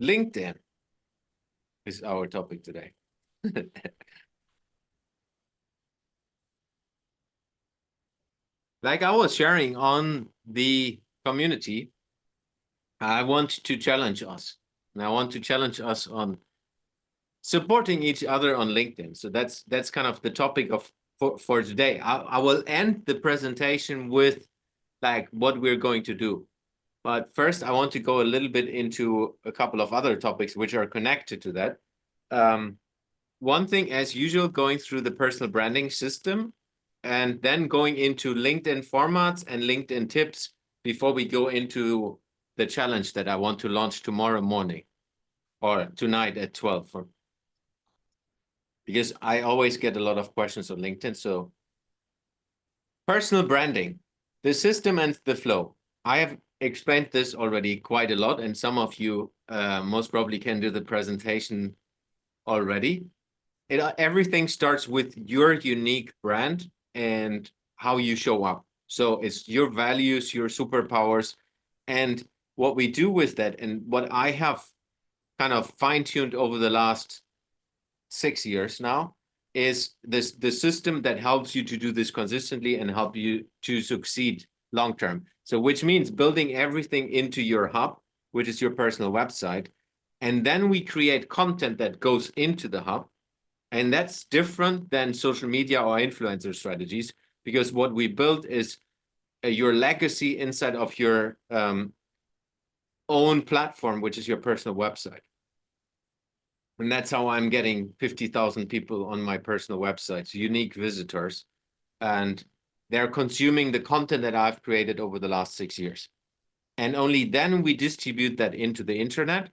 LinkedIn is our topic today. Like I was sharing on the community, I want to challenge us. And I want to challenge us on supporting each other on LinkedIn. So that's kind of the topic of for today. I will end the presentation with like what we're going to do. But first, I want to go a little bit into a couple of other topics which are connected to that. One thing, as usual, going through the personal branding system and then going into LinkedIn formats and LinkedIn tips before we go into the challenge that I want to launch tomorrow morning or tonight at 12. Because I always get a lot of questions on LinkedIn. So personal branding, the system and the flow. I have explained this already quite a lot, and some of you most probably can do the presentation already. Everything starts with your unique brand and how you show up. So it's your values, your superpowers, and what we do with that, and what I have kind of fine-tuned over the last 6 years now, is the system that helps you to do this consistently and help you to succeed long term. So which means building everything into your hub, which is your personal website. And then we create content that goes into the hub. And that's different than social media or influencer strategies, because what we build is your legacy inside of your own platform, which is your personal website. And that's how I'm getting 50,000 people on my personal websites, unique visitors. And they're consuming the content that I've created over the last 6 years. And only then we distribute that into the internet.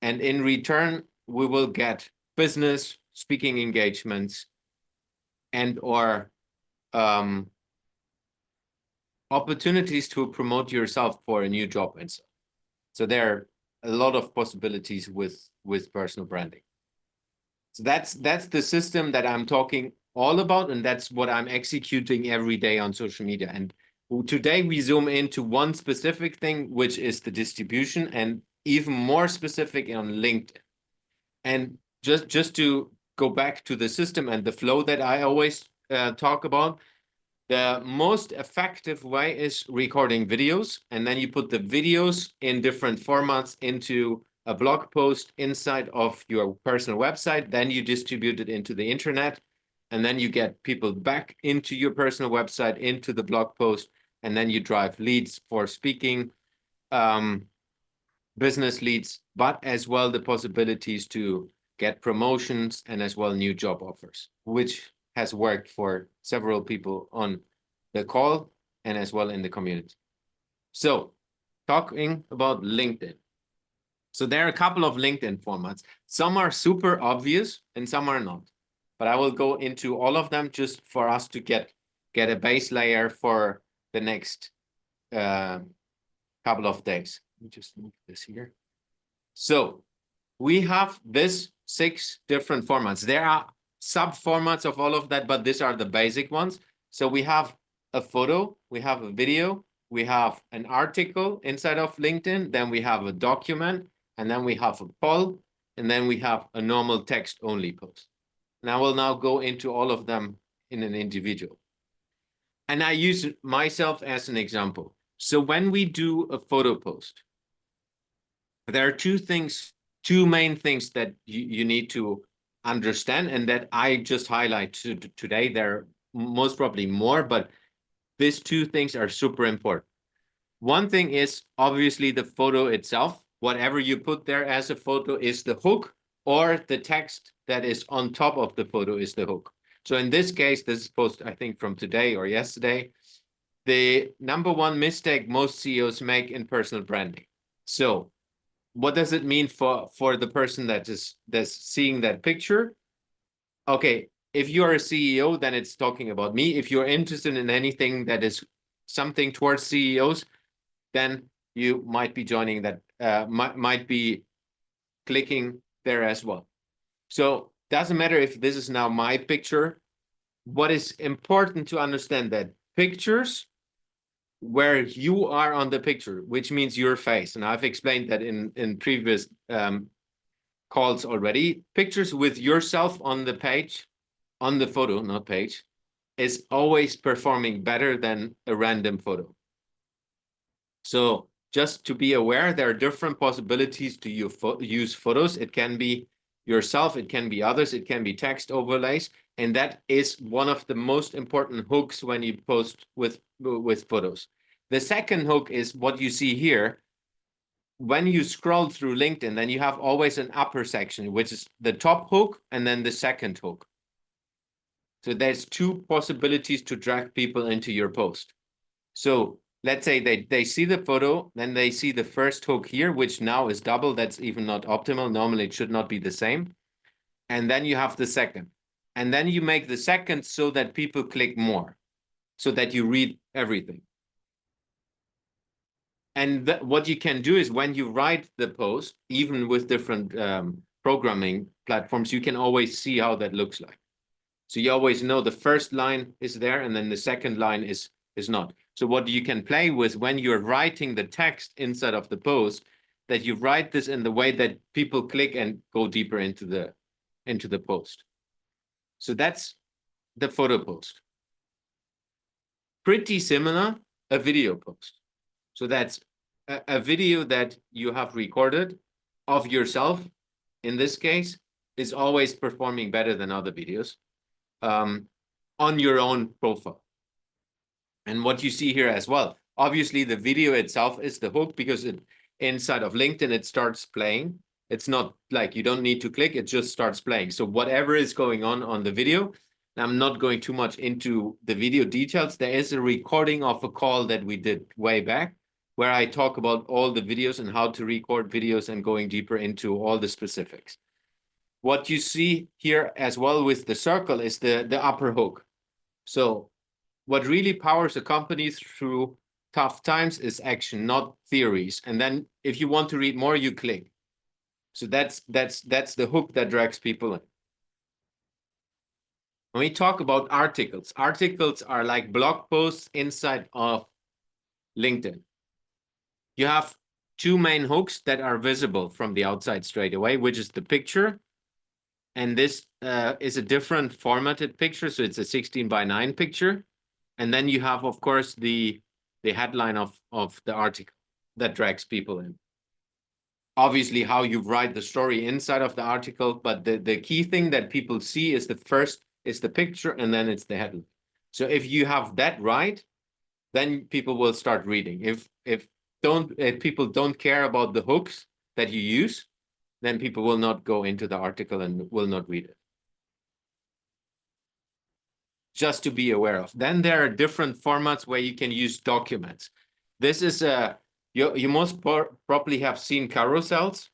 And in return, we will get business, speaking engagements, and or opportunities to promote yourself for a new job and so. So there are a lot of possibilities with personal branding. So that's the system that I'm talking all about, and that's what I'm executing every day on social media. And today we zoom into one specific thing, which is the distribution, and even more specific on LinkedIn. And just to go back to the system and the flow that I always talk about, the most effective way is recording videos, and then you put the videos in different formats into a blog post inside of your personal website. Then you distribute it into the internet, and then you get people back into your personal website, into the blog post, and then you drive leads for speaking, business leads, but as well the possibilities to get promotions and as well new job offers, which has worked for several people on the call and as well in the community. So talking about LinkedIn. So there are a couple of LinkedIn formats. Some are super obvious and some are not. But I will go into all of them just for us to get a base layer for the next couple of days. Let me just move this here. So we have this 6 different formats. There are sub formats of all of that, but these are the basic ones. So we have a photo, we have a video, we have an article inside of LinkedIn, then we have a document, and then we have a poll, and then we have a normal text only post. And I will now go into all of them in an individual. And I use myself as an example. So when we do a photo post, there are two main things that you need to understand, and that I just highlight today. There are most probably more, but these 2 things are super important. One thing is obviously the photo itself. Whatever you put there as a photo is the hook, or the text that is on top of the photo is the hook. So in this case, this is post, I think, from today or yesterday. The number one mistake most CEOs make in personal branding. So what does it mean for the person that's seeing that picture? Okay, if you are a CEO, then it's talking about me. If you're interested in anything that is something towards CEOs, then you might be joining that, might be clicking there as well. So doesn't matter if this is now my picture. What is important to understand that pictures where you are on the picture, which means your face. And I've explained that in previous calls already. Pictures with yourself on the page, on the photo, not page, is always performing better than a random photo. So just to be aware, there are different possibilities to use photos. It can be yourself, it can be others, it can be text overlays. And that is one of the most important hooks when you post with photos. The second hook is what you see here. When you scroll through LinkedIn, then you have always an upper section, which is the top hook and then the second hook. So there's two possibilities to drag people into your post. So let's say they see the photo, then they see the first hook here, which now is double. That's even not optimal. Normally it should not be the same. And then you have the second. And then you make the second so that people click more, so that you read everything. And what you can do is when you write the post, even with different programming platforms, you can always see how that looks like. So you always know the first line is there and then the second line is not. So what you can play with when you're writing the text inside of the post, that you write this in the way that people click and go deeper into the post. So that's the photo post. Pretty similar, a video post. So that's a video that you have recorded of yourself, in this case, is always performing better than other videos on your own profile. And what you see here as well, obviously the video itself is the hook because inside of LinkedIn, it starts playing. It's not like you don't need to click, it just starts playing. So whatever is going on the video, I'm not going too much into the video details. There is a recording of a call that we did way back where I talk about all the videos and how to record videos and going deeper into all the specifics. What you see here as well with the circle is the upper hook. So what really powers a company through tough times is action, not theories. And then if you want to read more, you click. So that's the hook that drags people in. When we talk about articles are like blog posts inside of LinkedIn. You have two main hooks that are visible from the outside straight away, which is the picture. And this is a different formatted picture. So it's a 16:9 picture. And then you have, of course, the headline of the article that drags people in. Obviously, how you write the story inside of the article, but the key thing that people see is the picture and then it's the headline. So if you have that right, then people will start reading. If people don't care about the hooks that you use, then people will not go into the article and will not read it. Just to be aware of. Then there are different formats where you can use documents. This is you most probably have seen carousels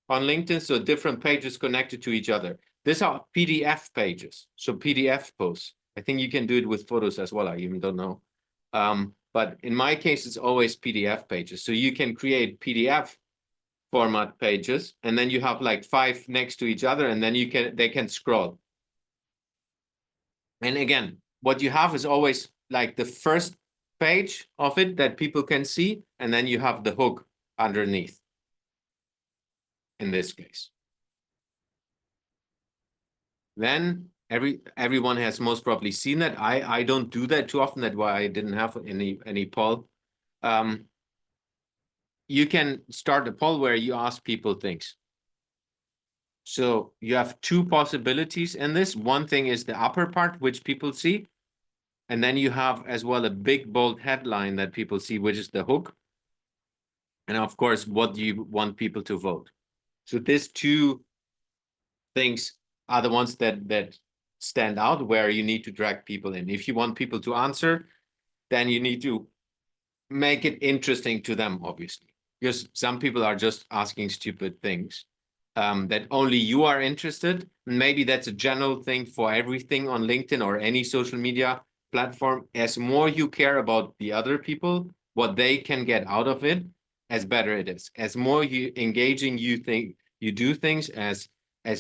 on LinkedIn, so different pages connected to each other. These are PDF pages, so PDF posts. I think you can do it with photos as well. I even don't know. But in my case, it's always PDF pages. So you can create PDF format pages, and then you have like 5 next to each other, and then they can scroll. And again, what you have is always like the first page of it that people can see, and then you have the hook underneath in this case. Then everyone has most probably seen that. I don't do that too often. That's why I didn't have any poll. You can start a poll where you ask people things. So you have two possibilities in this. One thing is the upper part, which people see. And then you have as well a big bold headline that people see, which is the hook. And of course, what do you want people to vote? So these two things are the ones that stand out where you need to drag people in. If you want people to answer, then you need to make it interesting to them, obviously. Because some people are just asking stupid things that only you are interested. Maybe that's a general thing for everything on LinkedIn or any social media platform. As more you care about the other people, what they can get out of it, as better it is. As more you engaging you think you do things, as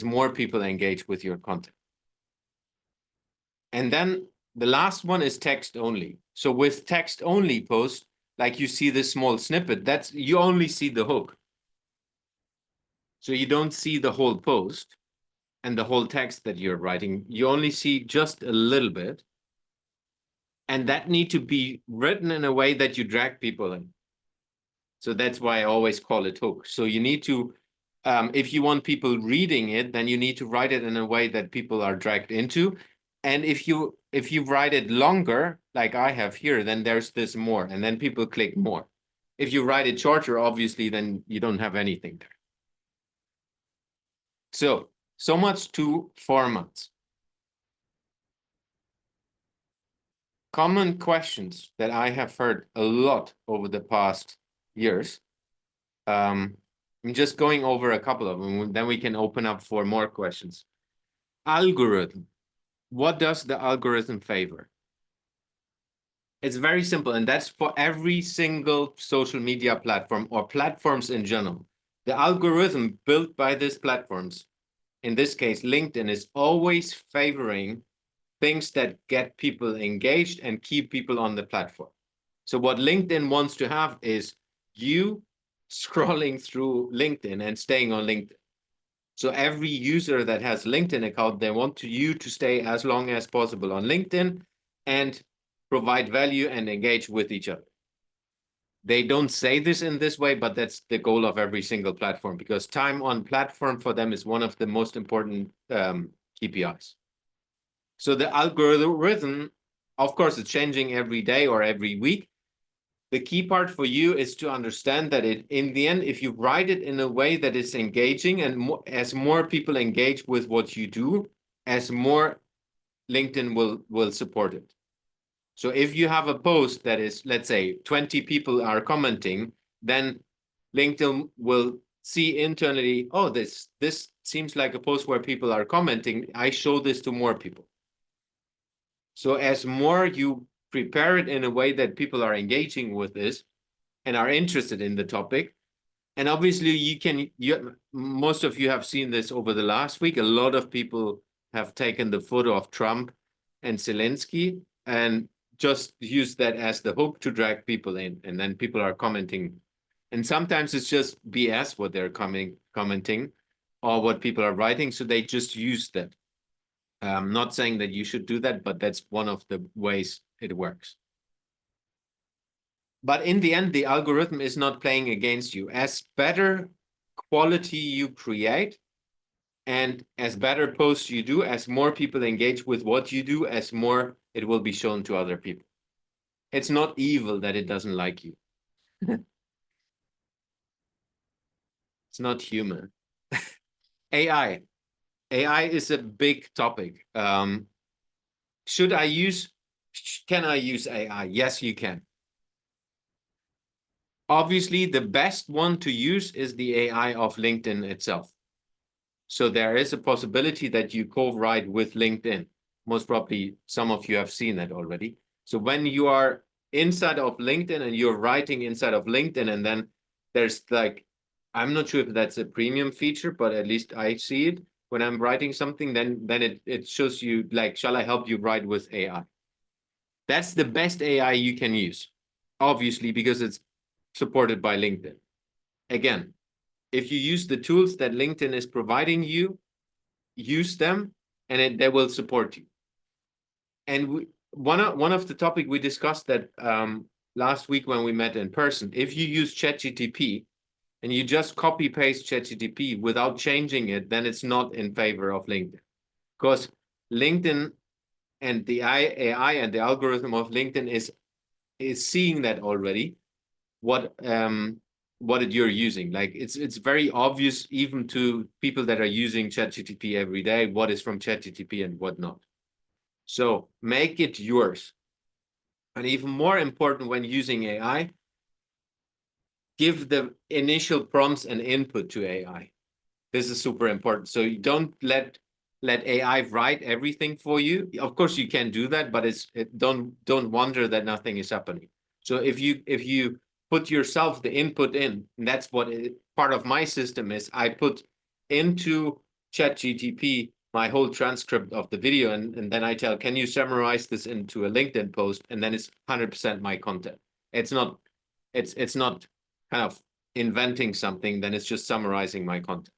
more people engage with your content. And then the last one is text only. So with text only post, like you see this small snippet, that's you only see the hook. So you don't see the whole post and the whole text that you're writing. You only see just a little bit. And that need to be written in a way that you drag people in. So that's why I always call it hook. So you need to, if you want people reading it, then you need to write it in a way that people are dragged into. And if you write it longer, like I have here, then there's this more, and then people click more. If you write it shorter, obviously, then you don't have anything there. So much to formats. Common questions that I have heard a lot over the past years. I'm just going over a couple of them, then we can open up for more questions. Algorithm. What does the algorithm favor? It's very simple, and that's for every single social media platform or platforms in general. The algorithm built by these platforms, in this case, LinkedIn, is always favoring things that get people engaged and keep people on the platform. So what LinkedIn wants to have is you scrolling through LinkedIn and staying on LinkedIn. So every user that has LinkedIn account, they want you to stay as long as possible on LinkedIn and provide value and engage with each other. They don't say this in this way, but that's the goal of every single platform, because time on platform for them is one of the most important KPIs. So the algorithm, of course, it's changing every day or every week. The key part for you is to understand that in the end, if you write it in a way that is engaging, and as more people engage with what you do, as more LinkedIn will support it. So if you have a post that is, let's say, 20 people are commenting, then LinkedIn will see internally, oh, this seems like a post where people are commenting. I show this to more people. So as more you prepare it in a way that people are engaging with this and are interested in the topic, and obviously most of you have seen this over the last week. A lot of people have taken the photo of Trump and Zelensky and just use that as the hook to drag people in, and then people are commenting. And sometimes it's just BS what they're commenting or what people are writing, so they just use that. I'm not saying that you should do that, but that's one of the ways it works. But in the end, the algorithm is not playing against you. As better quality you create and as better posts you do, as more people engage with what you do, as more it will be shown to other people. It's not evil that it doesn't like you. It's not human. AI. AI is a big topic. Can I use AI? Yes, you can. Obviously, the best one to use is the AI of LinkedIn itself. So there is a possibility that you co-write with LinkedIn. Most probably some of you have seen that already. So when you are inside of LinkedIn and you're writing inside of LinkedIn, and then there's like, I'm not sure if that's a premium feature, but at least I see it. When I'm writing something, then it shows you like, shall I help you write with AI? That's the best AI you can use, obviously, because it's supported by LinkedIn. Again, if you use the tools that LinkedIn is providing you, use them, and they will support you. And one of the topic we discussed that last week when we met in person, if you use ChatGPT and you just copy paste ChatGPT without changing it, then it's not in favor of LinkedIn, because LinkedIn and the AI and the algorithm of LinkedIn is seeing that already. What you're using, like it's very obvious even to people that are using ChatGPT every day what is from ChatGPT and what not. So make it yours. And even more important when using AI, give the initial prompts and input to AI. This is super important. So you don't let AI write everything for you. Of course you can do that, but don't wonder that nothing is happening. So if you put yourself the input in, and that's what part of my system is. I put into ChatGPT my whole transcript of the video, and then I tell, can you summarize this into a LinkedIn post? And then it's 100% my content. It's not kind of inventing something, then it's just summarizing my content.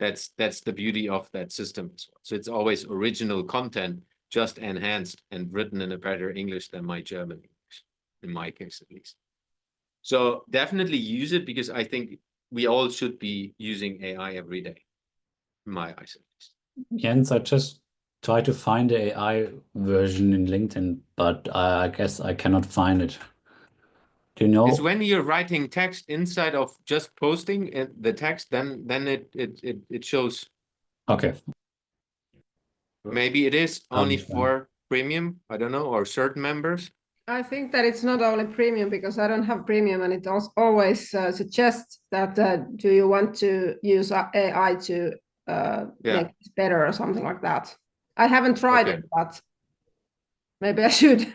That's the beauty of that system as well. So it's always original content, just enhanced and written in a better English than my German English, in my case at least. So definitely use it, because I think we all should be using AI every day, in my eyes at least. Jens, I just try to find the AI version in LinkedIn, but I guess I cannot find it. Do you know? It's when you're writing text inside of just posting the text, then it shows. Okay. Maybe it is only for premium, I don't know, or certain members. I think that it's not only premium, because I don't have premium, and it also always suggests that do you want to use AI to make it better or something like that. I haven't tried it, but maybe I should.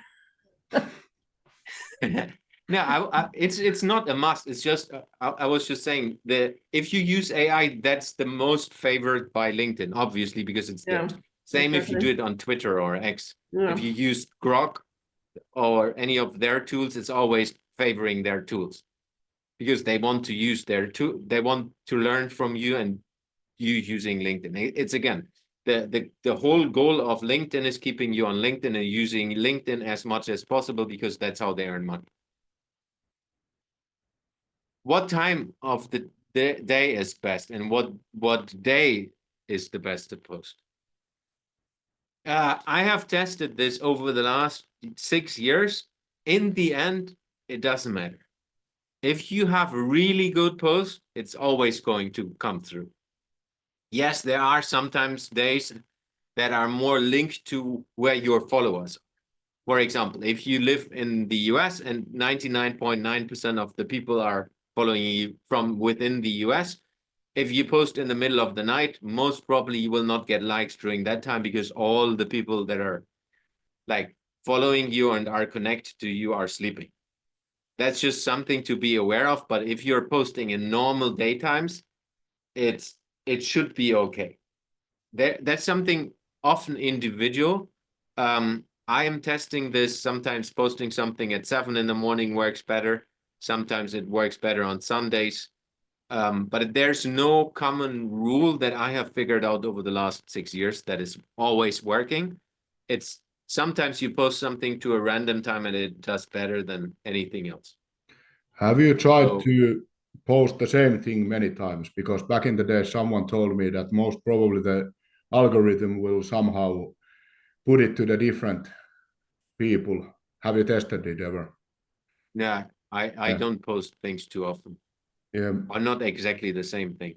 No, it's not a must. It's just I was just saying that if you use AI, that's the most favored by LinkedIn, obviously, because it's theirs. Same if you do it on Twitter or X. If you use Grok or any of their tools, it's always favoring their tools, because they want to use their tool. They want to learn from you and you using LinkedIn. It's again, the whole goal of LinkedIn is keeping you on LinkedIn and using LinkedIn as much as possible, because that's how they earn money. What time of the day is best, and what day is the best to post? I have tested this over the last 6 years. In the end, it doesn't matter. If you have really good posts, it's always going to come through. Yes, there are sometimes days that are more linked to where your followers are. For example, if you live in the US and 99.9% of the people are following you from within the US, if you post in the middle of the night, most probably you will not get likes during that time, because all the people that are like following you and are connected to you are sleeping. That's just something to be aware of. But if you're posting in normal daytimes, it should be okay. That's something often individual. I am testing this. Sometimes posting something at 7 in the morning works better. Sometimes it works better on Sundays. But there's no common rule that I have figured out over the last 6 years that is always working. It's sometimes you post something to a random time and it does better than anything else. Have you tried to post the same thing many times? Because back in the day, someone told me that most probably the algorithm will somehow put it to the different people. Have you tested it ever? Yeah, I don't post things too often. Yeah. Or not exactly the same thing.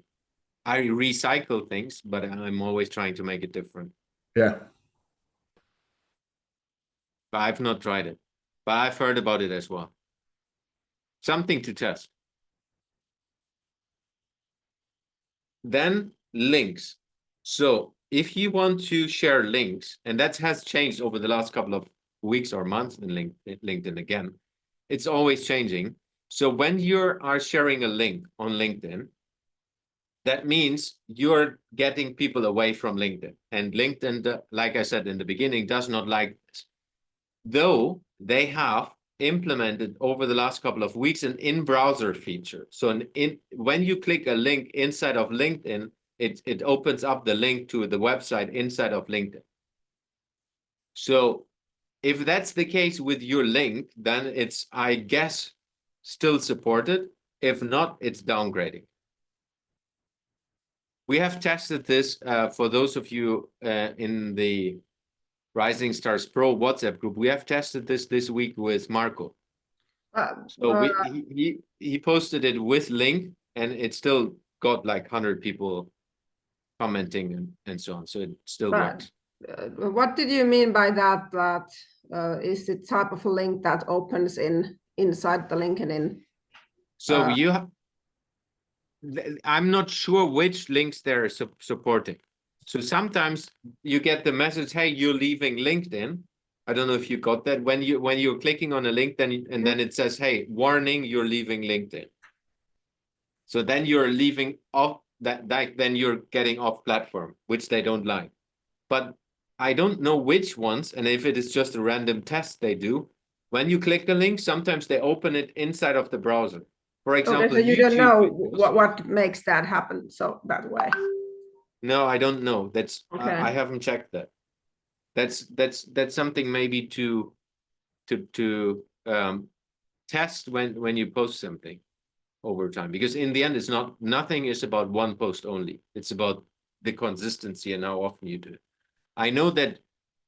I recycle things, but I'm always trying to make it different. Yeah. But I've not tried it. But I've heard about it as well. Something to test. Then links. So if you want to share links, and that has changed over the last couple of weeks or months in LinkedIn again, it's always changing. So when you are sharing a link on LinkedIn, that means you're getting people away from LinkedIn. And LinkedIn, like I said in the beginning, does not like this. Though they have implemented over the last couple of weeks an in-browser feature. So when you click a link inside of LinkedIn, it opens up the link to the website inside of LinkedIn. So if that's the case with your link, then it's, I guess, still supported. If not, it's downgrading. We have tested this for those of you in the Rising Stars Pro WhatsApp group. We have tested this week with Marco. So he posted it with link, and it still got like 100 people commenting and so on. So it still works. What did you mean by that? That is the type of link that opens inside the LinkedIn? So you have. I'm not sure which links they're supporting. So sometimes you get the message, "Hey, you're leaving LinkedIn." I don't know if you got that when you're clicking on a link, then it says, "Hey, warning, you're leaving LinkedIn." So then you're leaving off then you're getting off platform, which they don't like. but I don't know which ones, and if it is just a random test they do. When you click a link, sometimes they open it inside of the browser. For example, Okay, so you don't YouTube know videos. what makes that happen so that way. No, I don't know. That's Okay. I haven't checked that. That's something maybe to test when you post something over time, because in the end it's nothing is about one post only. It's about the consistency and how often you do it. I know that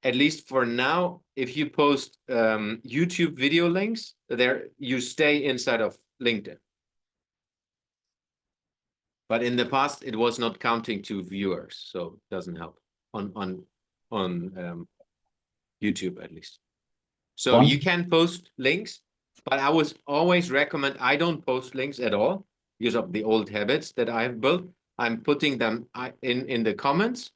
at least for now, if you post YouTube video links, there you stay inside of LinkedIn. But in the past, it was not counting to viewers, so it doesn't help on YouTube at least. So you can post links, but I would always recommend, I don't post links at all because of the old habits that I have built. I'm putting them in the comments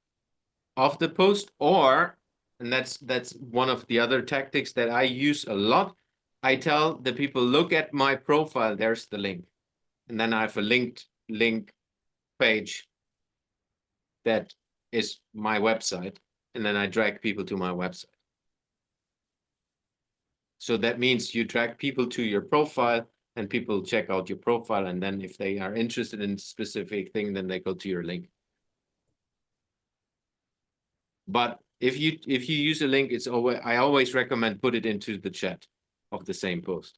of the post, or, and that's one of the other tactics that I use a lot. I tell the people, look at my profile, there's the link. And then I have a link page that is my website, and then I drag people to my website. So that means you drag people to your profile and people check out your profile, and then if they are interested in a specific thing, then they go to your link. But if you use a link, I always recommend put it into the chat of the same post.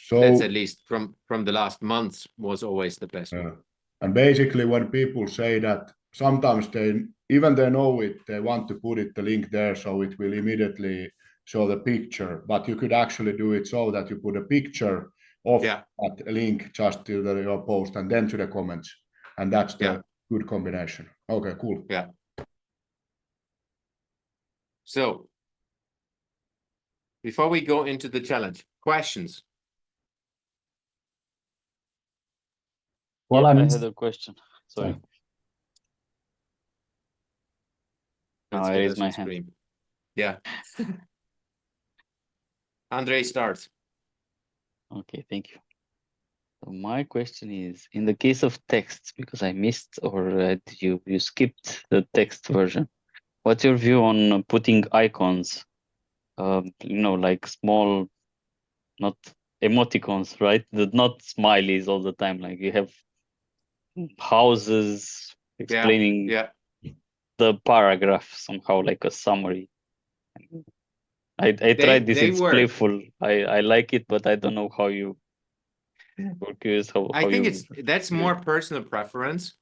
So that's at least from the last months was always the best one. And basically when people say that, sometimes they know it, they want to put the link there so it will immediately show the picture, but you could actually do it so that you put a picture of that link just to your post and then to the comments, and that's the good combination. Okay, cool. Yeah. So before we go into the challenge, questions? Well, I had a question. Sorry. Now I raise my hand. Scream. Yeah. Andre starts. Okay, thank you. So my question is, in the case of texts, because I missed or you skipped the text version, what's your view on putting icons? Like small, not emoticons, right? Not smileys all the time. Like you have houses explaining the paragraph somehow, like a summary. I tried this. It's playful. I like it, but I don't know how you. Curious how I think you that's more personal preference.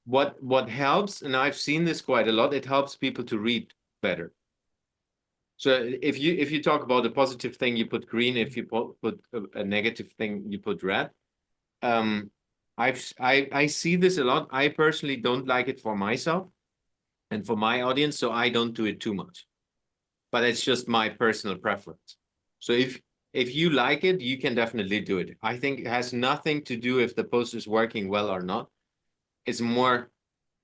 What helps, and I've seen this quite a lot, it helps people to read better. So if you talk about a positive thing, you put green. If you put a negative thing, you put red. I see this a lot. I personally don't like it for myself and for my audience, so I don't do it too much. But it's just my personal preference. So if you like it, you can definitely do it. I think it has nothing to do if the post is working well or not. It's more,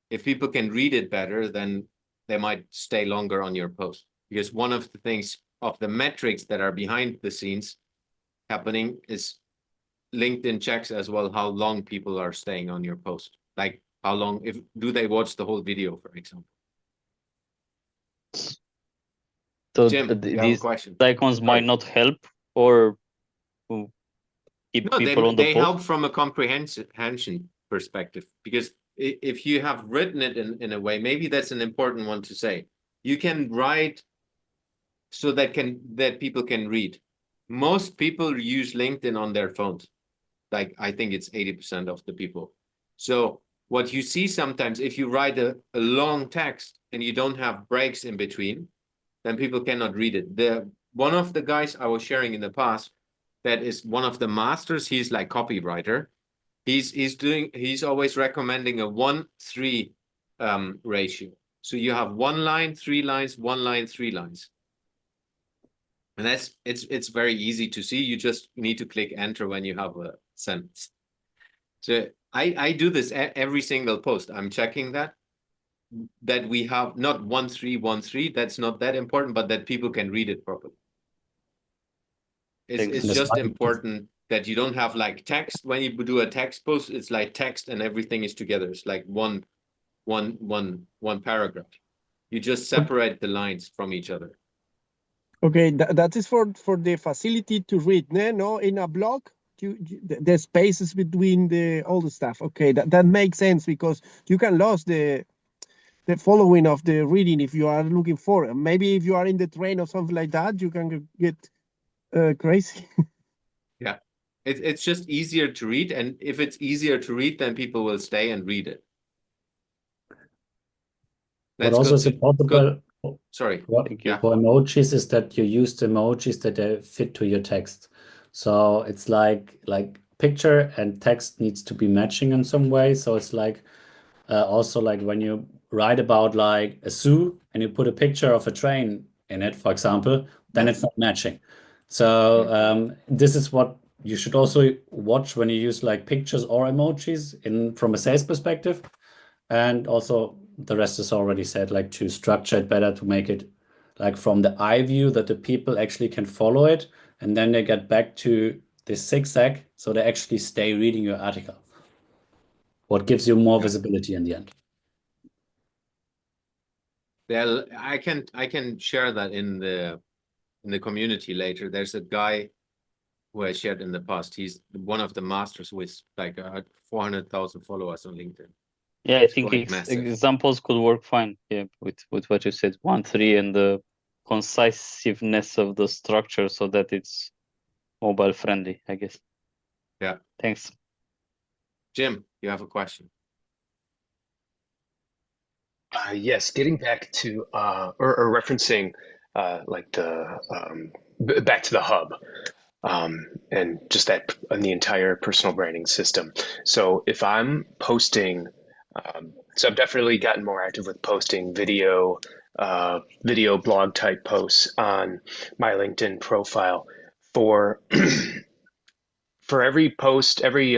if people can read it better, then they might stay longer on your post. Because one of the things of the metrics that are behind the scenes happening is LinkedIn checks as well how long people are staying on your post. Like how long, do they watch the whole video, for example? So Jim, these question. icons might not help or keep people on the they post? help from a comprehension perspective, because if you have written it in a way, maybe that's an important one to say. You can write so that people can read. Most people use LinkedIn on their phones. Like I think it's 80% of the people. So what you see sometimes, if you write a long text and you don't have breaks in between, then people cannot read it. One of the guys I was sharing in the past, that is one of the masters, he's like copywriter. He's always recommending a 1:3 ratio. So you have 1 line, 3 lines, 1 line, 3 lines. And it's very easy to see. You just need to click enter when you have a sentence. So I do this every single post. I'm checking that we have not 1:3. That's not that important, but that people can read it properly. It's just important that you don't have like text. When you do a text post, it's like text and everything is together. It's like one paragraph. You just separate the lines from each other. Okay, that is for the facility to read, no? In a blog, the spaces between all the stuff. Okay, that makes sense, because you can lose the following of the reading if you are looking for it. Maybe if you are in the train or something like that, you can get crazy. Yeah, it's just easier to read, and if it's easier to read, then people will stay and read it. But Let's also go is to, it possible sorry. Thank you. Yeah. for emojis is that you use the emojis that they fit to your text. So it's like picture and text needs to be matching in some way. So it's like also like when you write about like a zoo and you put a picture of a train in it, for example, then it's not matching. So this is what you should also watch when you use like pictures or emojis from a sales perspective. And also the rest is already said, like to structure it better, to make it like from the eye view that the people actually can follow it. And then they get back to the zigzag, so they actually stay reading your article. What gives you more visibility in the end. Well, I can share that in the community later. There's a guy who I shared in the past. He's one of the masters with like 400,000 followers on LinkedIn. Yeah, I It's think going massive. examples could work fine. Yeah, with what you said, 1, 3, and the concisiveness of the structure, so that it's mobile friendly, I guess. Yeah. Thanks. Jim, you have a question? Yes, getting back to or referencing like the back to the hub and just that and the entire personal branding system. So if I'm posting, so I've definitely gotten more active with posting video blog type posts on my LinkedIn profile. For for every post, every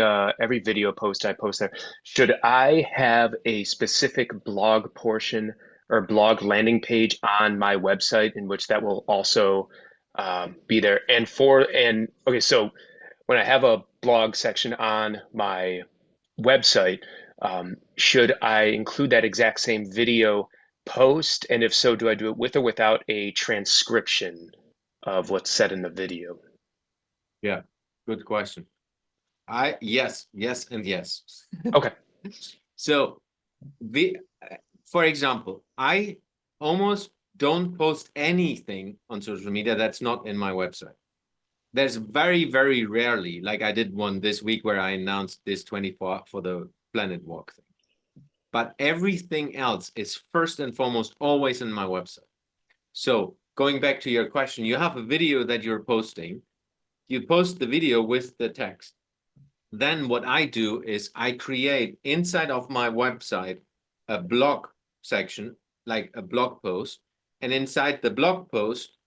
video post I post there, should I have a specific blog portion or blog landing page on my website in which that will also be there? And okay, so when I have a blog section on my website, should I include that exact same video post? And if so, do I do it with or without a transcription of what's said in the video? Yeah, good question. Yes, and yes. Okay. So for example, I almost don't post anything on social media that's not in my website. There's very, very rarely, like I did one this week where I announced this 24 for the Planet Walk thing. But everything else is first and foremost always in my website. So going back to your question, you have a video that you're posting. You post the video with the text. Then what I do is I create inside of my website a blog section, like a blog post. And inside the blog post,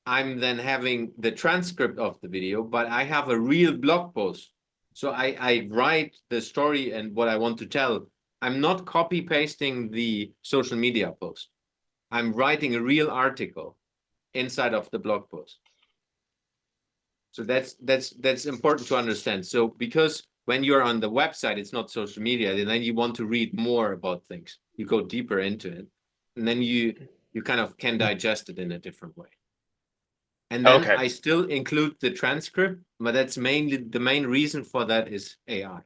I'm then having the transcript of the video, but I have a real blog post. So I write the story and what I want to tell. I'm not copy pasting the social media post. I'm writing a real article inside of the blog post. So that's important to understand. So because when you're on the website, it's not social media, and then you want to read more about things. You go deeper into it, and then you kind of can digest it in a different way. And then I still include the transcript, but that's mainly the main reason for that is AI.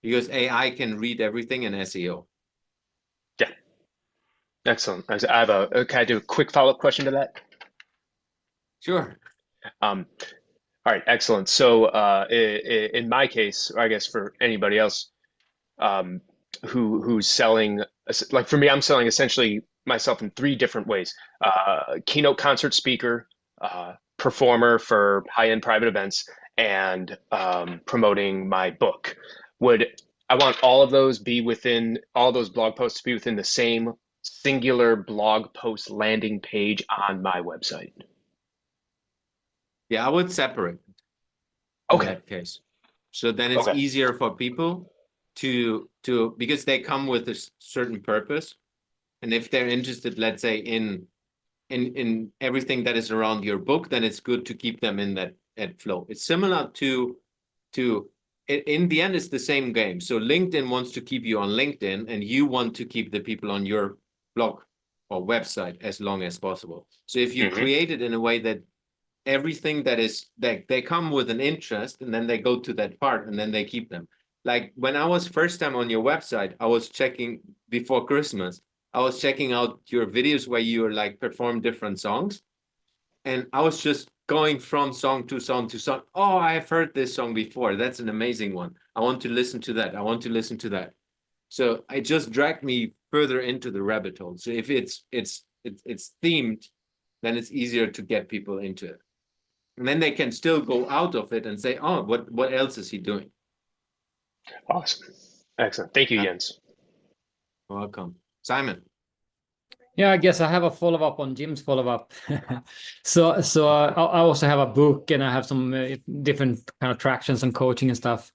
Because AI can read everything in SEO. Yeah. Excellent. I have can I do a quick follow-up question to that? Sure. All right, excellent. So in my case, or I guess for anybody else who's selling, like for me, I'm selling essentially myself in 3 different ways. Keynote concert speaker, performer for high-end private events, and promoting my book. I want all of those all those blog posts to be within the same singular blog post landing page on my website? Yeah, I would separate it in that case. So then it's easier for people to because they come with a certain purpose. And if they're interested, let's say in everything that is around your book, then it's good to keep them in that flow. It's similar to in the end, it's the same game. So LinkedIn wants to keep you on LinkedIn, and you want to keep the people on your blog or website as long as possible. So if you Mhm. create it in a way that everything that is that they come with an interest and then they go to that part and then they keep them. Like when I was first time on your website, I was checking before Christmas, I was checking out your videos where you like perform different songs. And I was just going from song to song to song. Oh, I've heard this song before. That's an amazing one. I want to listen to that. I want to listen to that. So it just dragged me further into the rabbit hole. So if it's themed, then it's easier to get people into it. And then they can still go out of it and say, oh, what else is he doing? Awesome. Excellent. Thank you, Jens. Welcome. Simon. Yeah, I guess I have a follow-up on Jim's follow-up. So I also have a book and I have some different kind of tractions and coaching and stuff.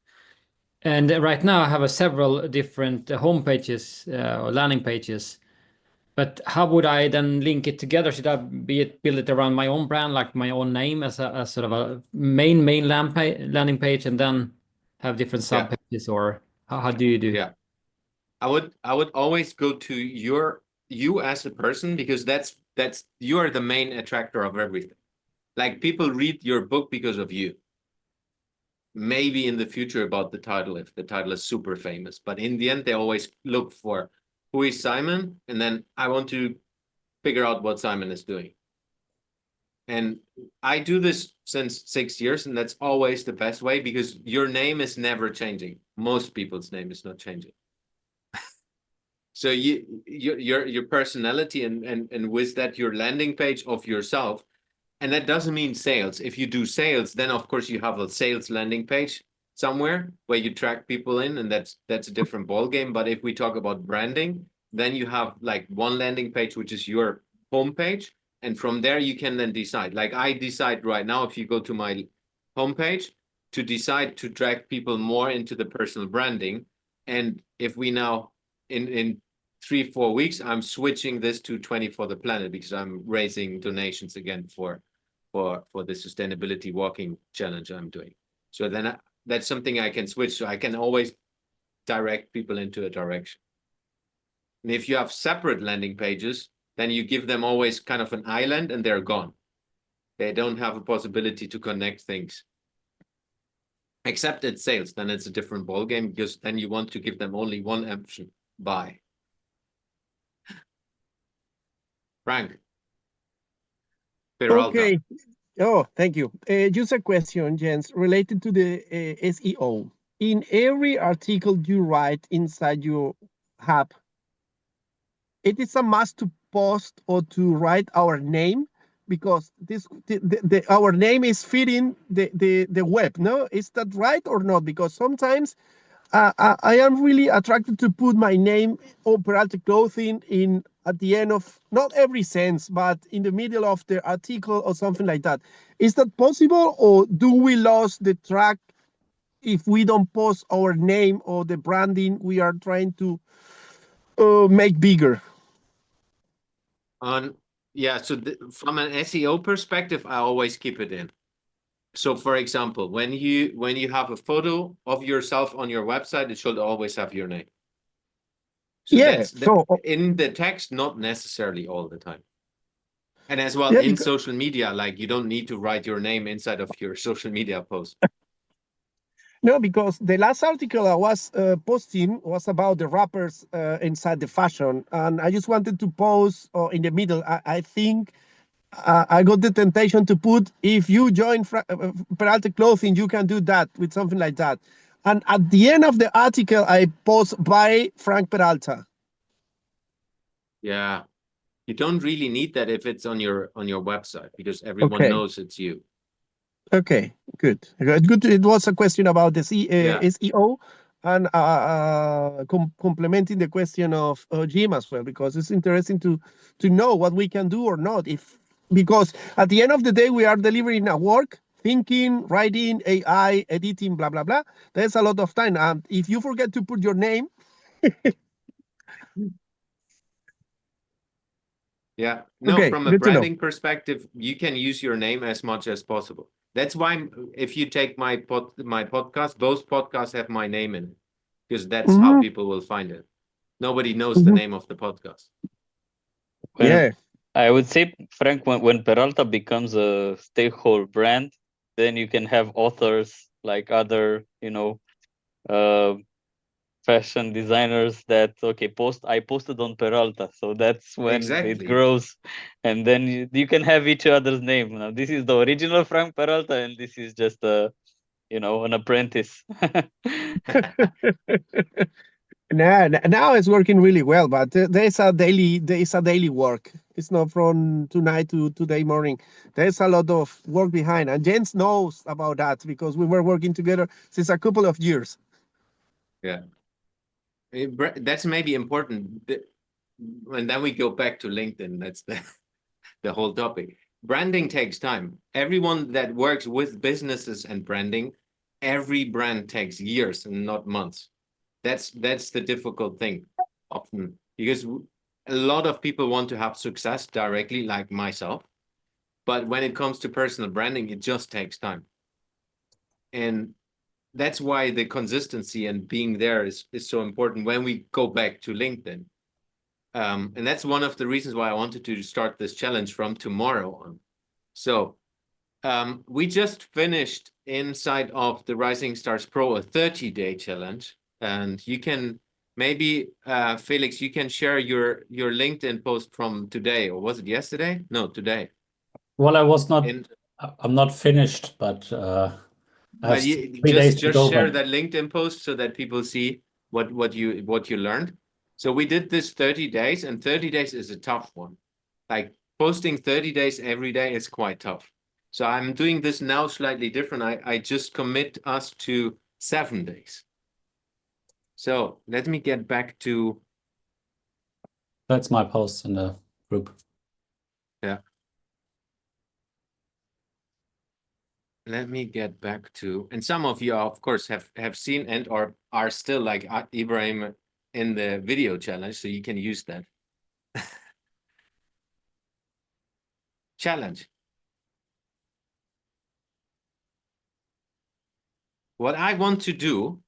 And right now I have several different home pages or landing pages. But how would I then link it together? Should I build it around my own brand, like my own name as a sort of a main landing page, and then have different sub pages, or how do you do? Yeah, I would always go to you as a person, because that's you are the main attractor of everything. Like people read your book because of you. Maybe in the future about the title, if the title is super famous, but in the end they always look for who is Simon, and then I want to figure out what Simon is doing. And I do this since 6 years, and that's always the best way, because your name is never changing. Most people's name is not changing. So your personality and with that your landing page of yourself, and that doesn't mean sales. If you do sales, then of course you have a sales landing page somewhere where you track people in, and that's a different ball game. But if we talk about branding, then you have like one landing page, which is your homepage, and from there you can then decide. Like I decide right now, if you go to my homepage, to decide to drag people more into the personal branding, and if we now in 3-4 weeks, I'm switching this to 20 for the planet, because I'm raising donations again for the sustainability walking challenge I'm doing. So then that's something I can switch. So I can always direct people into a direction. And if you have separate landing pages, then you give them always kind of an island and they're gone. They don't have a possibility to connect things. Except it's sales, then it's a different ball game, because then you want to give them only one option: buy. Frank. Peralta. Okay. Oh, thank you. Just a question, Jens, related to the SEO. In every article you write inside your hub, it is a must to post or to write our name, because our name is fitting the web. No, is that right or not? Because sometimes I am really attracted to put my name or Peralta Clothing in at the end of, not every sentence, but in the middle of the article or something like that. Is that possible, or do we lose the track if we don't post our name or the branding we are trying to make bigger? Yeah, so from an SEO perspective, I always keep it in. So for example, when you have a photo of yourself on your website, it should always have your name. So yeah, that's in the text, not necessarily all the time. And as well, in social media, like you don't need to write your name inside of your social media post. No, because the last article I was posting was about the rappers inside the fashion, and I just wanted to post in the middle. I think I got the temptation to put, if you join Peralta Clothing, you can do that, with something like that. And at the end of the article, I post by Frank Peralta. Yeah, you don't really need that if it's on your website, because everyone knows it's you. Okay, good. It was a question about the SEO, and complementing the question of Jim as well, because it's interesting to know what we can do or not. Because at the end of the day, we are delivering a work, thinking, writing, AI, editing, blah, blah, blah. There's a lot of time. And if you forget to put your name. Yeah, no, from a branding perspective, you can use your name as much as possible. That's why if you take my podcast, both podcasts have my name in it, because that's how people will find it. Nobody knows the name of the podcast. Yeah. I would say, Frank, when Peralta becomes a stakeholder brand, then you can have authors like other, fashion designers that, okay, I posted on Peralta. So that's when Exactly. it grows. And then you can have each other's name. Now, this is the original Frank Peralta, and this is just an apprentice. Now it's working really well, but there's a daily work. It's not from tonight to today morning. There's a lot of work behind, and Jens knows about that because we were working together since a couple of years. Yeah. That's maybe important. And then we go back to LinkedIn. That's the whole topic. Branding takes time. Everyone that works with businesses and branding, every brand takes years and not months. That's the difficult thing often, because a lot of people want to have success directly, like myself. But when it comes to personal branding, it just takes time. And that's why the consistency and being there is so important when we go back to LinkedIn. And that's one of the reasons why I wanted to start this challenge from tomorrow on. So we just finished inside of the Rising Stars Pro a 30-day challenge. And you can maybe, Felix, you can share your LinkedIn post from today, or was it yesterday? No, today. Well, I'm not finished, but I have 3 days to go. Just share that LinkedIn post so that people see what you learned. So we did this 30 days, and 30 days is a tough one. Like posting 30 days every day is quite tough. So I'm doing this now slightly different. I just commit us to 7 days. So let me get back to. That's my post in the group. Yeah. Let me get back to, and some of you, of course, have seen and or are still like Ibrahim in the video challenge, so you can use that. Challenge. What I want to do,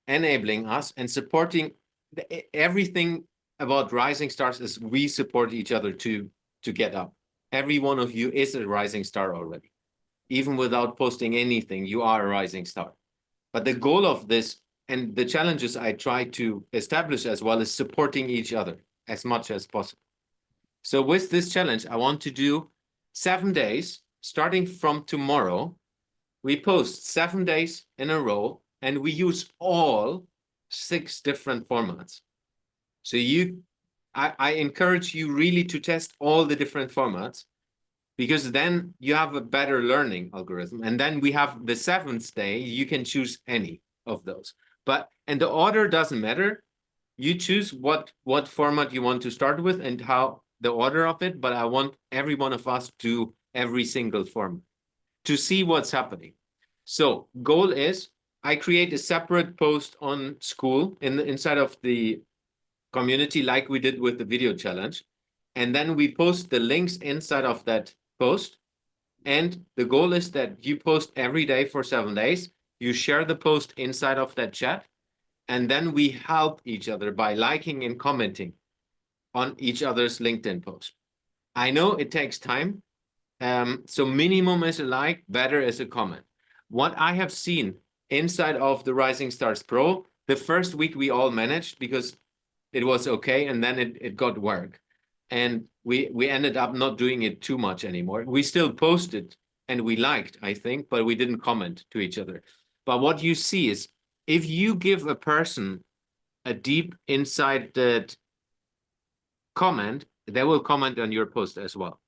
enabling us and supporting everything about Rising Stars, is we support each other to get up. Every one of you is a rising star already. Even without posting anything, you are a rising star. But the goal of this and the challenges I try to establish as well is supporting each other as much as possible. So with this challenge, I want to do 7 days, starting from tomorrow. We post 7 days in a row, and we use all 6 different formats. So I encourage you really to test all the different formats, because then you have a better learning algorithm. And then we have the 7th day, you can choose any of those. And the order doesn't matter. You choose what format you want to start with and how the order of it, but I want every one of us to do every single format to see what's happening. So goal is I create a separate post on school inside of the community, like we did with the video challenge. And then we post the links inside of that post. And the goal is that you post every day for 7 days. You share the post inside of that chat. And then we help each other by liking and commenting on each other's LinkedIn post. I know it takes time. So minimum is a like, better is a comment. What I have seen inside of the Rising Stars Pro, the first week we all managed because it was okay, and then it got work. And we ended up not doing it too much anymore. We still posted and we liked, I think, but we didn't comment to each other. But what you see is if you give a person a deep insight that comment, they will comment on your post as well.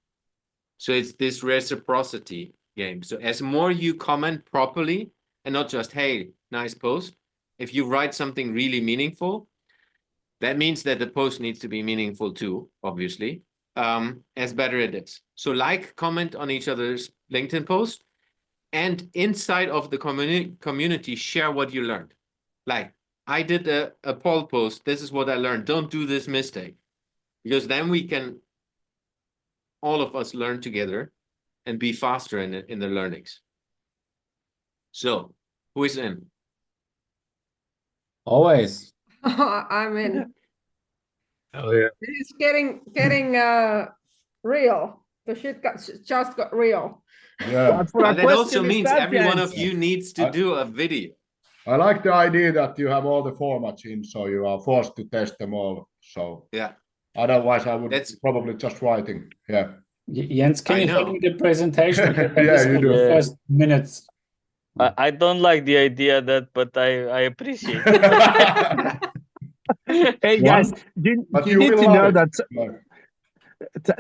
So it's this reciprocity game. So as more you comment properly and not just, hey, nice post, if you write something really meaningful, that means that the post needs to be meaningful too, obviously, as better it is. So like, comment on each other's LinkedIn post, and inside of the community, share what you learned. Like, I did a poll post, this is what I learned, don't do this mistake. Because then we can, all of us, learn together and be faster in the learnings. So, who is in? Always. I'm in. Oh yeah. It's getting real. The shit just got real. Yeah. What for a But that also question is means that every the one of answer? you needs to I- do a video. I like the idea that you have all the formats in, so you are forced to test them all. So Yeah, otherwise, I would that's probably just writing. Yeah. Jens, can I you send know. me the presentation? Because I Yeah, missed you like do. the Yeah. first minutes. I don't like the idea that, but I appreciate it. Hey One- guys, But you you need will to love know it. that Yeah.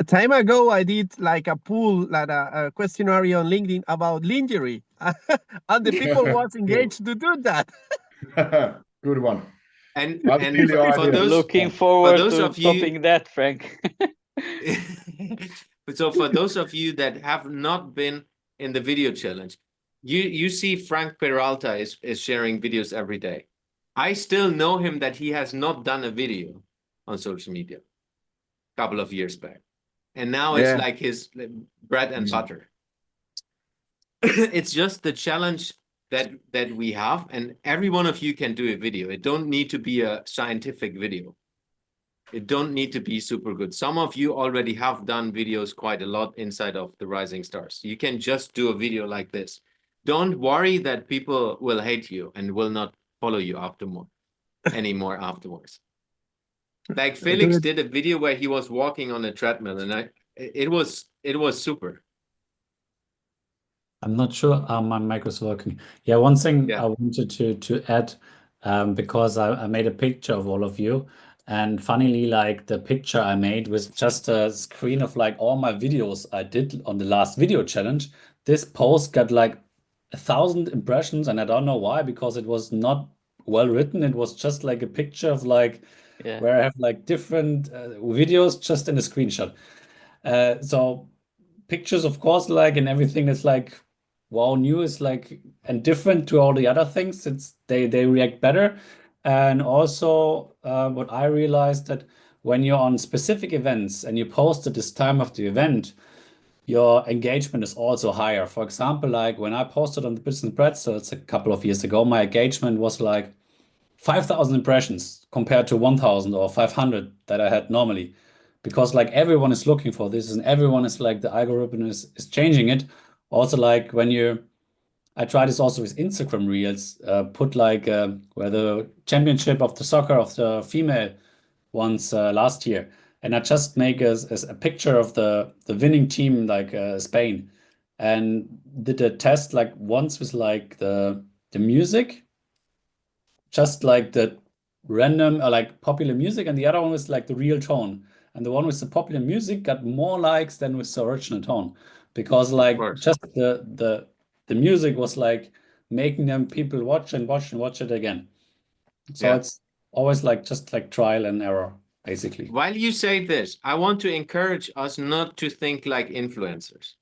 time ago I did like a poll, like a questionnaire on LinkedIn about lingerie, and the people was engaged to do that. Good one. And I and feel your for idea. those Looking for forward those to of you topping that, Frank. so for those of you that have not been in the video challenge, you see Frank Peralta is sharing videos every day. I still know him that he has not done a video on social media a couple of years back. And now it's Yeah. like his bread and Mm. butter. It's just the challenge that we have, and every one of you can do a video. It don't need to be a scientific video. It don't need to be super good. Some of you already have done videos quite a lot inside of the Rising Stars. You can just do a video like this. Don't worry that people will hate you and will not follow you anymore afterwards. Like Felix did a video where he was walking on a treadmill, and it was super. I'm not sure my mic is working. Yeah, one thing Yeah. I wanted to add, because I made a picture of all of you, and funnily, like the picture I made was just a screen of like all my videos I did on the last video challenge. This post got like 1,000 impressions, and I don't know why, because it was not well written. It was just like a picture of like Yeah. where I have like different videos just in a screenshot. So pictures, of course, like, and everything that's like wow, new is like and different to all the other things. It's they react better. And also what I realized that when you're on specific events and you post at this time of the event, your engagement is also higher. For example, like when I posted on the Business Bread, so it's a couple of years ago, my engagement was like 5,000 impressions compared to 1,000 or 500 that I had normally, because like everyone is looking for this and everyone is like the algorithm is changing it. Also, like I try this also with Instagram Reels, put like where the championship of the soccer of the female ones last year, and I just make a picture of the winning team, like Spain, and did a test like once with like the music, just like the random like popular music, and the other one was like the real tone. And the one with the popular music got more likes than with the original tone, because like course. just the music was like making them people watch and watch and watch it again. So Yeah. it's always like just like trial and error, basically. While you say this, I want to encourage us not to think like influencers.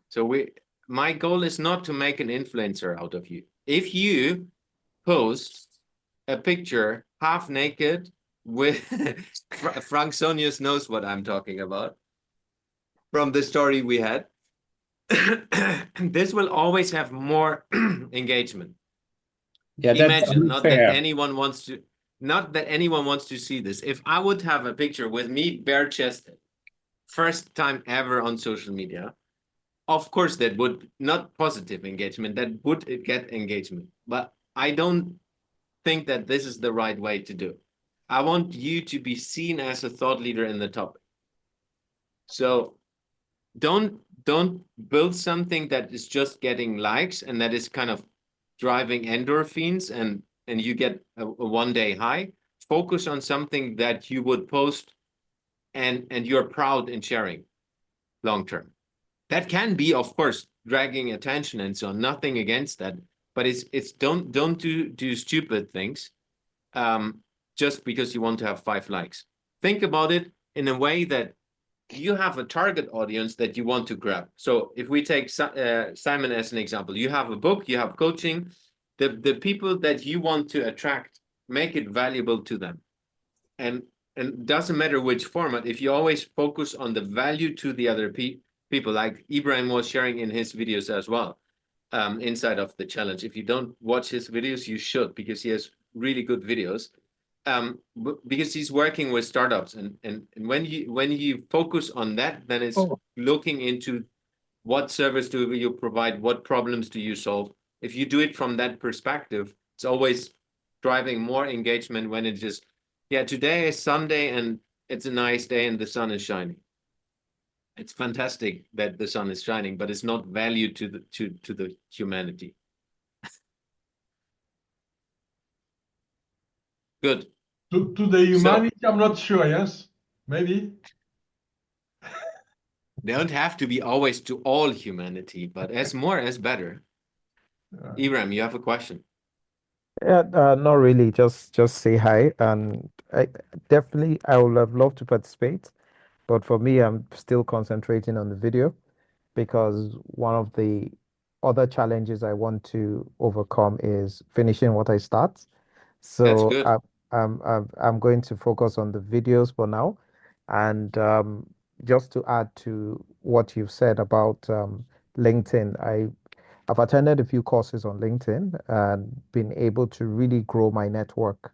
So my goal is not to make an influencer out of you. If you post a picture half naked with Frank Sonius knows what I'm talking about from the story we had, this will always have more engagement. Yeah, that's Imagine not that unfair. anyone wants to, not that anyone wants to see this. If I would have a picture with me bare chested, first time ever on social media, of course that would not positive engagement, that would get engagement. But I don't think that this is the right way to do. I want you to be seen as a thought leader in the topic. So don't build something that is just getting likes and that is kind of driving endorphins and you get a one-day high. Focus on something that you would post and you're proud in sharing long term. That can be, of course, dragging attention and so on. Nothing against that, but it's don't do stupid things just because you want to have 5 likes. Think about it in a way that you have a target audience that you want to grab. So if we take Simon as an example, you have a book, you have coaching, the people that you want to attract, make it valuable to them. And doesn't matter which format, if you always focus on the value to the other people, like Ibrahim was sharing in his videos as well, inside of the challenge. If you don't watch his videos, you should, because he has really good videos. because he's working with startups, and when you focus on that, then it's looking into what service do you provide, what problems do you solve. If you do it from that perspective, it's always driving more engagement when it's just, yeah, today is Sunday and it's a nice day and the sun is shining. It's fantastic that the sun is shining, but it's not value to the humanity. Good. To the humanity, I'm not sure. Yes, maybe. They don't have to be always to all humanity, but as more as better. Iram, you have a question? Yeah, not really. Just say hi, and I would have loved to participate, but for me, I'm still concentrating on the video because one of the other challenges I want to overcome is finishing what I start. That's So good. I'm going to focus on the videos for now, and just to add to what you've said about LinkedIn, I've attended a few courses on LinkedIn and been able to really grow my network.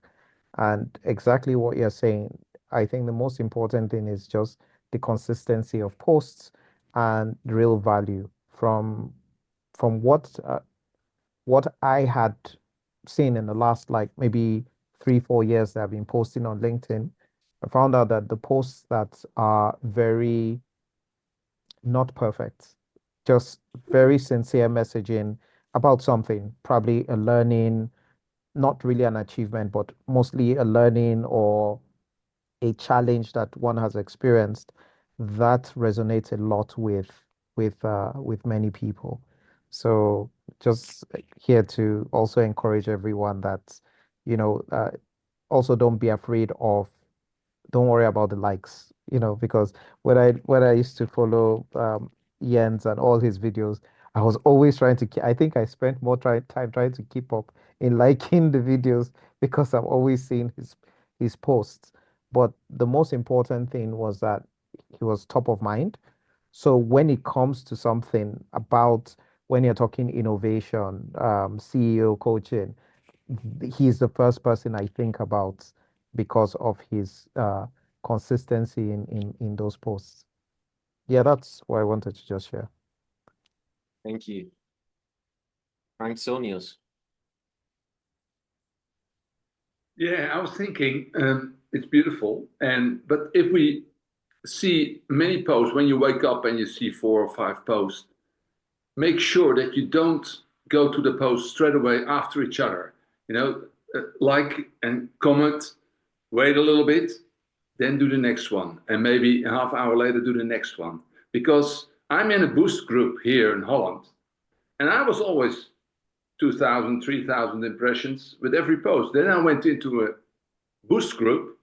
And exactly what you're saying, I think the most important thing is just the consistency of posts and real value from what I had seen in the last like maybe 3-4 years that I've been posting on LinkedIn. I found out that the posts that are very not perfect, just very sincere messaging about something, probably a learning, not really an achievement, but mostly a learning or a challenge that one has experienced, that resonates a lot with many people. So just here to also encourage everyone that, also don't be afraid of, don't worry about the likes, because when I used to follow Jens and all his videos, I was always trying to I think I spent more time trying to keep up in liking the videos because I'm always seeing his posts. But the most important thing was that he was top of mind. So when it comes to something about when you're talking innovation, CEO coaching, he's the first person I think about because of his consistency in those posts. Yeah, that's what I wanted to just share. Thank you. Frank Sonius. Yeah, I was thinking it's beautiful, but if we see many posts, when you wake up and you see 4 or 5 posts, make sure that you don't go to the post straight away after each other. Like and comment, wait a little bit, then do the next one, and maybe a half hour later do the next one. Because I'm in a boost group here in Holland, and I was always 2,000, 3,000 impressions with every post. Then I went into a boost group,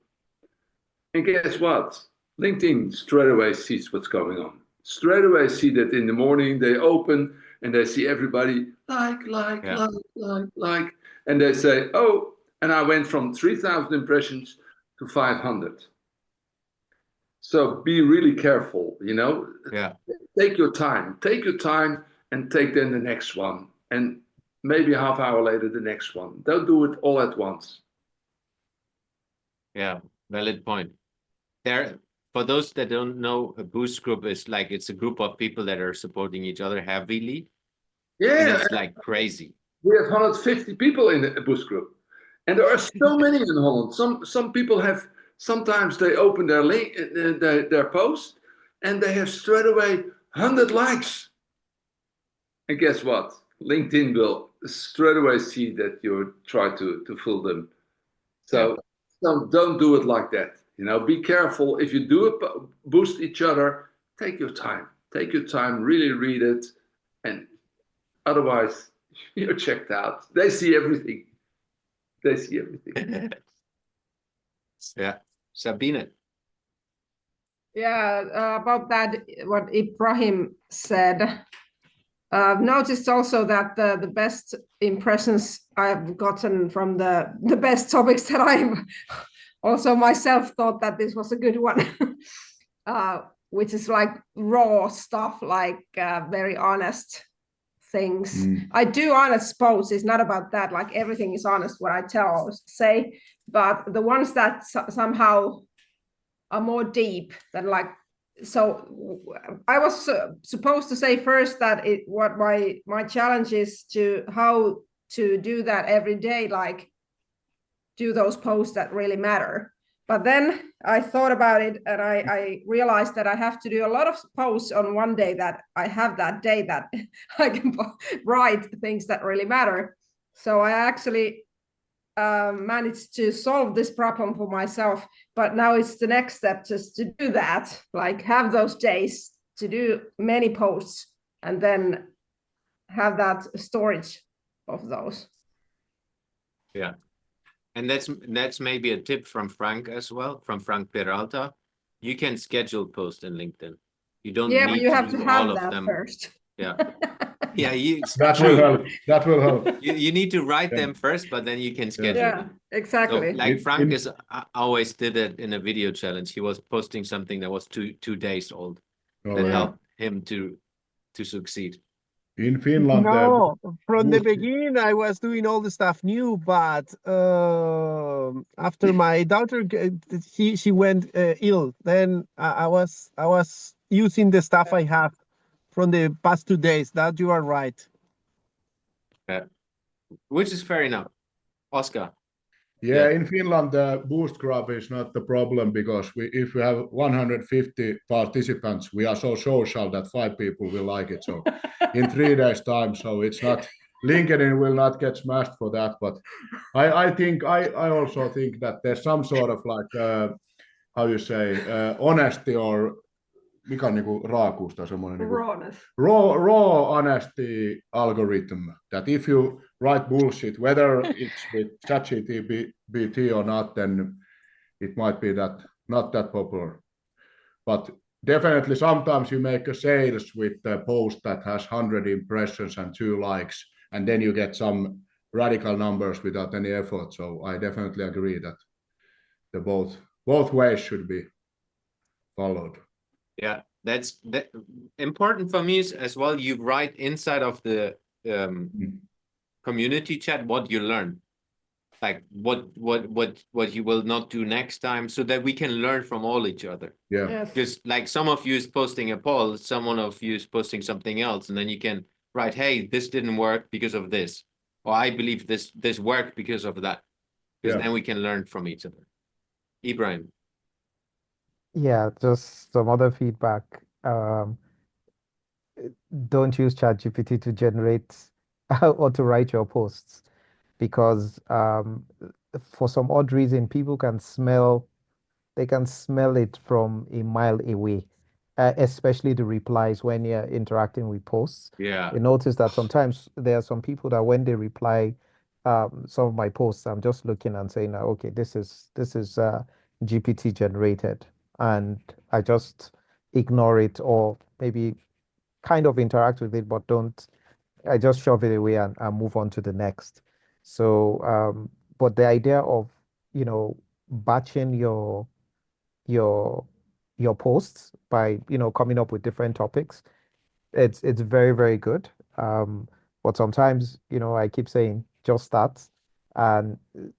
and guess what? LinkedIn straight away sees what's going on. Straight away see that in the morning they open and they see everybody like, and they say, oh, and I went from 3,000 impressions to 500. So be really careful, Yeah. Take your time and take then the next one. And maybe a half hour later, the next one. Don't do it all at once. Yeah, valid point. For those that don't know, a boost group is like, it's a group of people that are supporting each other heavily. Yeah. And it's like crazy. We have 150 people in a boost group. And there are so many in Holland. Some people have, sometimes they open their link, their post, and they have straight away 100 likes. And guess what? LinkedIn will straight away see that you try to fool them. So don't do it like that. Be careful. If you do boost each other, take your time. Take your time, really read it. And otherwise, you're checked out. They see everything. They see everything. Yeah. Sabine. Yeah, about that, what Ibrahim said. I've noticed also that the best impressions I've gotten from the best topics that I've also myself thought that this was a good one, which is like raw stuff, like very honest things. I do honest posts. It's not about that. Like everything is honest what I say, but the ones that somehow are more deep than like, so I was supposed to say first that what my challenge is to how to do that every day, like do those posts that really matter. But then I thought about it and I realized that I have to do a lot of posts on one day that I have that day that I can write things that really matter. So I actually managed to solve this problem for myself. But now it's the next step just to do that, like have those days to do many posts and then have that storage of those. Yeah. And that's maybe a tip from Frank as well, from Frank Peralta. You can schedule posts in LinkedIn. You don't Yeah, need but you to have do to all have of that them. first. Yeah. Yeah, it's That true. will help. That will help. You need to write Yeah. them first, but then you can schedule Yeah, them. exactly. So like Frank In- is always did it in a video challenge. He was posting something that was two days old. Oh, That yeah. helped him to succeed. In Finland, No, from the boost- beginning, I was doing all the stuff new, but after my daughter, she went ill. Then I was using the stuff I have from the past 2 days. That you are right. Which is fair enough. Oscar. Yeah, in Finland, the boost graph is not the problem because if we have 150 participants, we are so social that 5 people will like it. So in 3 days' time, so it's not, LinkedIn will not get smashed for that. But I also think that there's some sort of like, how you say, honesty or mikä on niinku raakuus tai semmoinen niinku raw honesty algorithm that if you write bullshit, whether it's with ChatGPT or not, then it might be that not that popular. But definitely sometimes you make a sales with a post that has 100 impressions and 2 likes, and then you get some radical numbers without any effort. So I definitely agree that the both ways should be followed. Yeah, that's important for me as well. You write inside of the community chat what you learn, like what you will not do next time, so that we can learn from all each other. Yeah. Because like some of you is posting a poll, someone of you is posting something else, and then you can write, hey, this didn't work because of this, or I believe this worked because of that. Because then we can learn from each other. Ibrahim. Yeah, just some other feedback. Don't use ChatGPT to generate or to write your posts because for some odd reason, people can smell it from a mile away, especially the replies when you're interacting with posts. Yeah. You notice that sometimes there are some people that when they reply some of my posts, I'm just looking and saying, okay, this is GPT generated, and I just ignore it or maybe kind of interact with it, but I just shove it away and move on to the next. So, but the idea of, batching your posts by, coming up with different topics, it's very, very good. But sometimes, I keep saying just start and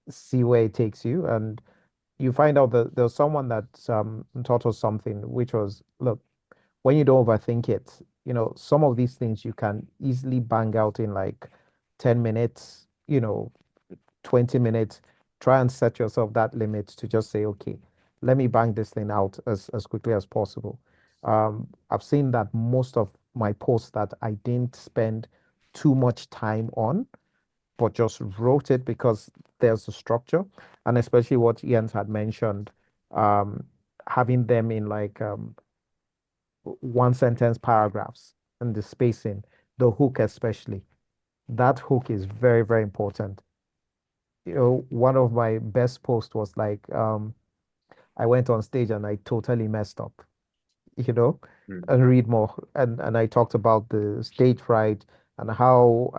see where it takes you. And you find out that there's someone that taught us something, which was, look, when you don't overthink it, some of these things you can easily bang out in like 10 minutes, 20 minutes. Try and set yourself that limit to just say, okay, let me bang this thing out as quickly as possible. I've seen that most of my posts that I didn't spend too much time on, but just wrote it because there's a structure, and especially what Ian had mentioned, having them in like one sentence paragraphs and the spacing, the hook especially. That hook is very, very important. One of my best posts was like, I went on stage and I totally messed up, and read more. And I talked about the stage fright and how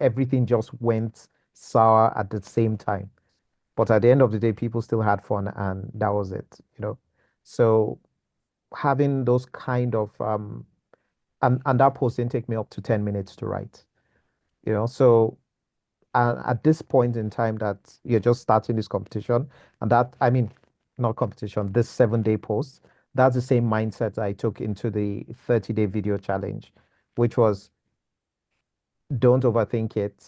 everything just went sour at the same time. But at the end of the day, people still had fun, and that was it. So having those kind of and that post didn't take me up to 10 minutes to write. So at this point in time that you're just starting this competition, and that, I mean, not competition, this 7-day post, that's the same mindset I took into the 30-day video challenge, which was don't overthink it.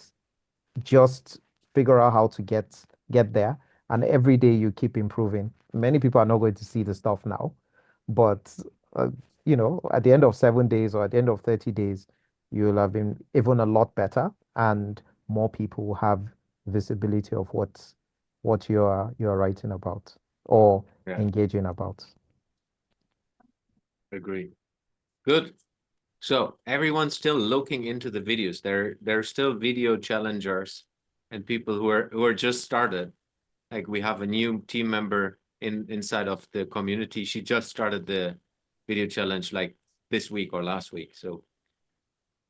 Just figure out how to get there. And every day you keep improving. Many people are not going to see the stuff now, but you know, at the end of 7 days or at the end of 30 days, you'll have been even a lot better, and more people will have visibility of what you're writing about or engaging about. Agree. Good. So everyone's still looking into the videos. There are still video challengers and people who are just started. Like we have a new team member inside of the community. She just started the video challenge like this week or last week. So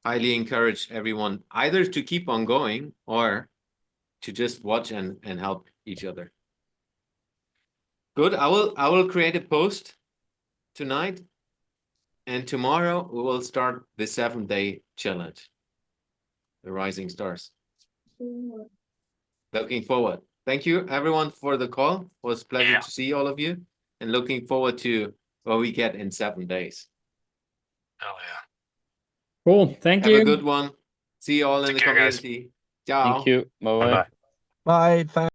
highly encourage everyone either to keep on going or to just watch and help each other. Good. I will create a post tonight. And tomorrow we will start the 7-day challenge, the Rising Stars. Looking forward. Thank you everyone for the call. It was a pleasure to see all of you, and looking forward to what we get in 7 days. Oh yeah. Cool. Thank you. Have a good one. See you all in the community. Ciao. Thank you. Bye-bye. Bye-bye. Bye.